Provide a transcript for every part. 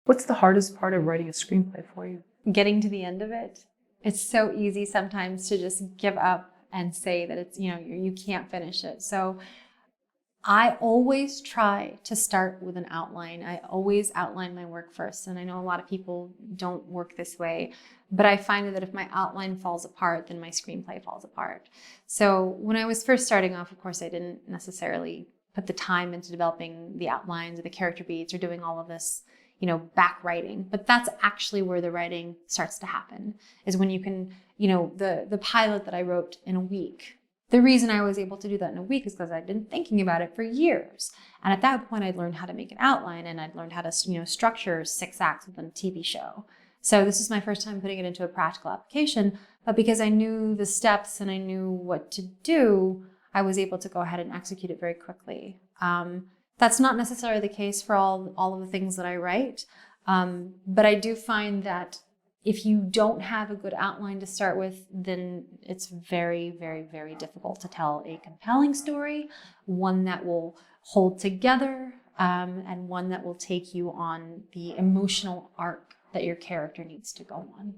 What's the hardest part of writing a screenplay for you? Getting to the end of it. It's so easy sometimes to just give up and say that it's, you can't finish it. So I always try to start with an outline. I always outline my work first. And I know a lot of people don't work this way, but I find that if my outline falls apart, then my screenplay falls apart. So when I was first starting off, of course, I didn't necessarily put the time into developing the outlines or the character beats or doing all of this, back writing. But that's actually where the writing starts to happen, is when you can, the pilot that I wrote in a week. The reason I was able to do that in a week is because I'd been thinking about it for years. And at that point, I'd learned how to make an outline and I'd learned how to, structure 6 acts within a TV show. So this is my first time putting it into a practical application, but because I knew the steps and I knew what to do, I was able to go ahead and execute it very quickly. That's not necessarily the case for all of the things that I write, but I do find that if you don't have a good outline to start with, then it's very, very, very difficult to tell a compelling story, one that will hold together, and one that will take you on the emotional arc that your character needs to go on.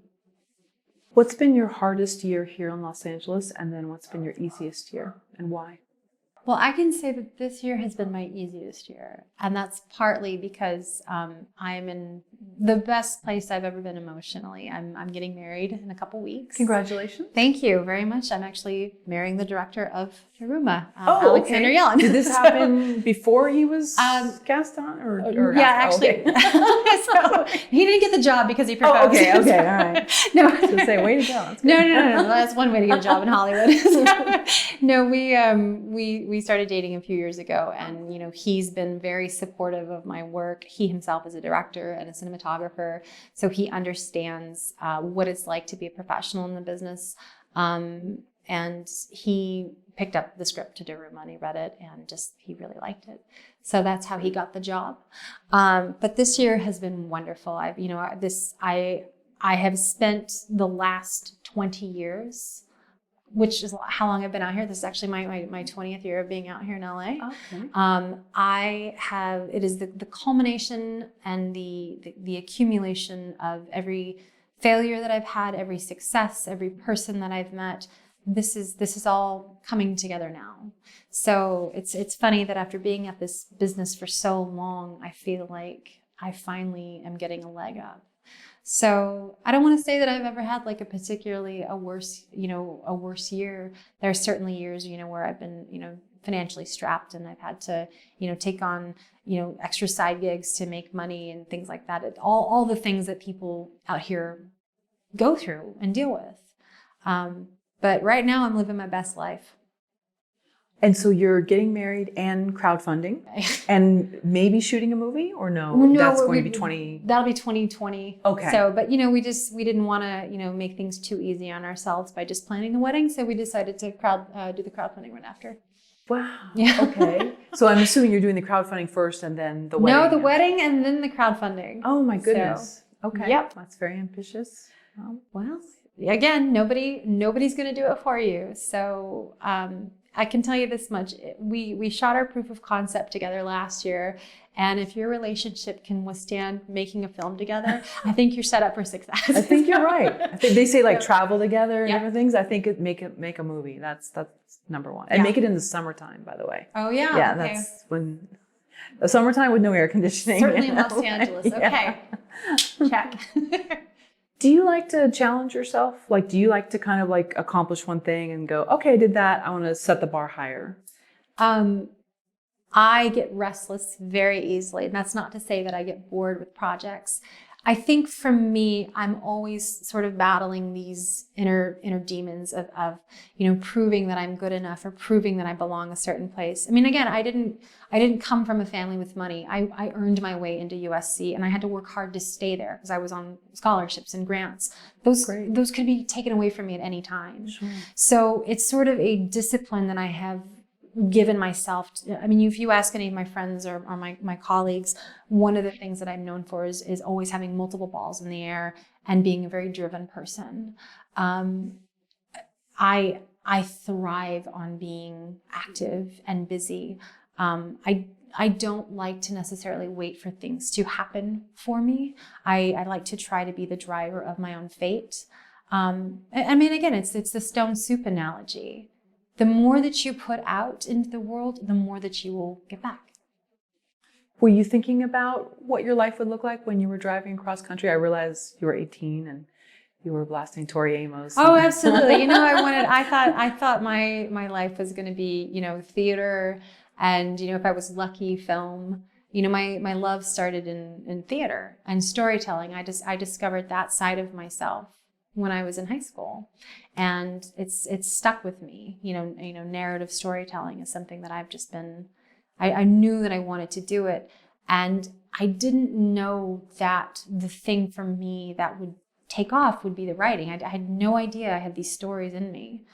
What's been your hardest year here in Los Angeles, and then what's been your easiest year, and why? Well, I can say that this year has been my easiest year, and that's partly because I'm in the best place I've ever been emotionally. I'm getting married in a couple weeks. Congratulations. Thank you very much. I'm actually marrying the director of DARUMA, Alexander Yellen. Did this happen before he was cast on? Or yeah, after? actually. So he didn't get the job because he proposed. Oh, okay, all right. No. So say, way to go. No. That's one way to get a job in Hollywood. No, we started dating a few years ago, and he's been very supportive of my work. He himself is a director and a cinematographer, so he understands what it's like to be a professional in the business. And he picked up the script to DARUMA and he read it and he really liked it. So that's how he got the job. But this year has been wonderful. I have spent the last 20 years, which is how long I've been out here. This is actually my 20th year of being out here in LA. Okay. It is the culmination and the accumulation of every failure that I've had, every success, every person that I've met. This is all coming together now. So it's funny that after being at this business for so long, I feel like I finally am getting a leg up. So I don't want to say that I've ever had like a worse year. There are certainly years, where I've been, financially strapped and I've had to, take on, extra side gigs to make money and things like that. All the things that people out here go through and deal with. But right now I'm living my best life. And so you're getting married and crowdfunding and maybe shooting a movie, or no? That's going to be That'll be 2020. Okay. So, but we didn't want to, make things too easy on ourselves by just planning the wedding. So we decided to do the crowdfunding right after. Wow. Yeah. Okay. So I'm assuming you're doing the crowdfunding first and then the wedding. No, the wedding and then the crowdfunding. Oh my goodness. So, okay. Yep. That's very ambitious. Well, again, nobody's going to do it for you. So, I can tell you this much. We shot our proof of concept together last year. And if your relationship can withstand making a film together, I think you're set up for success. I think you're right. I think they say travel together and different things. I think make a movie. That's number one. And make it in the summertime, by the way. Oh yeah. Yeah, okay. That's when the summertime with no air conditioning. Certainly in Los Angeles. Okay. Check. Do you like to challenge yourself? Like, do you like to kind of accomplish one thing and go, okay, I did that. I want to set the bar higher. I get restless very easily. And that's not to say that I get bored with projects. I think for me, I'm always sort of battling these inner demons of proving that I'm good enough or proving that I belong a certain place. I mean, again, I didn't come from a family with money. I earned my way into USC and I had to work hard to stay there because I was on scholarships and grants. Those could be taken away from me at any time. Sure. So it's sort of a discipline that I have given myself. If you ask any of my friends or my colleagues, one of the things that I'm known for is always having multiple balls in the air and being a very driven person. I thrive on being active and busy. I don't like to necessarily wait for things to happen for me. I like to try to be the driver of my own fate. I mean, again, it's the stone soup analogy. The more that you put out into the world, the more that you will get back. Were you thinking about what your life would look like when you were driving across country? I realized you were 18 and you were blasting Tori Amos. Oh, absolutely. You know, I thought my life was going to be, you know, theater and, you know, if I was lucky, film. You know, my love started in theater and storytelling. I discovered that side of myself when I was in high school, and it's stuck with me. You know, narrative storytelling is something that I've just been. I knew that I wanted to do it, and I didn't know that the thing for me that would take off would be the writing. I had no idea I had these stories in me.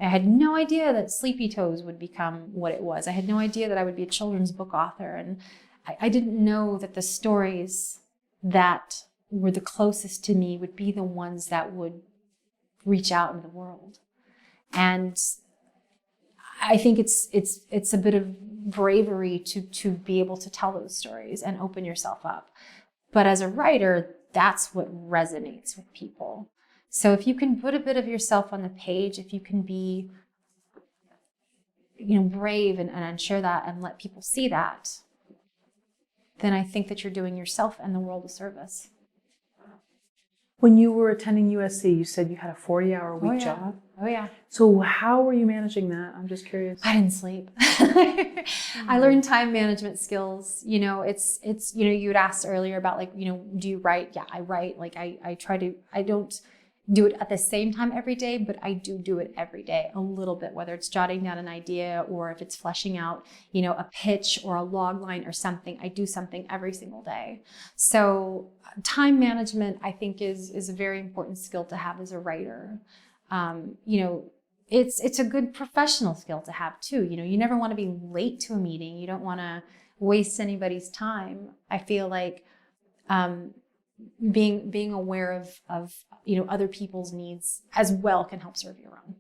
I had no idea that Sleepy Toes would become what it was. I had no idea that I would be a children's book author, and I didn't know that the stories that were the closest to me would be the ones that would reach out in the world. And I think it's a bit of bravery to be able to tell those stories and open yourself up. But as a writer, that's what resonates with people. So if you can put a bit of yourself on the page, if you can be, you know, brave and share that and let people see that, then I think that you're doing yourself and the world a service. When you were attending USC, you said you had a 40-hour-a-week job. Oh, yeah. So how were you managing that? I'm just curious. I didn't sleep. I learned time management skills. You know, it's, you know, you had asked earlier about like, you know, do you write? Yeah, I write. Like I try to, I don't do it at the same time every day, but I do it every day a little bit, whether it's jotting down an idea or if it's fleshing out, you know, a pitch or a log line or something. I do something every single day. So time management, I think, is a very important skill to have as a writer. You know, it's a good professional skill to have too. You know, you never want to be late to a meeting. You don't want to waste anybody's time. I feel like being aware of you know, other people's needs as well can help serve your own.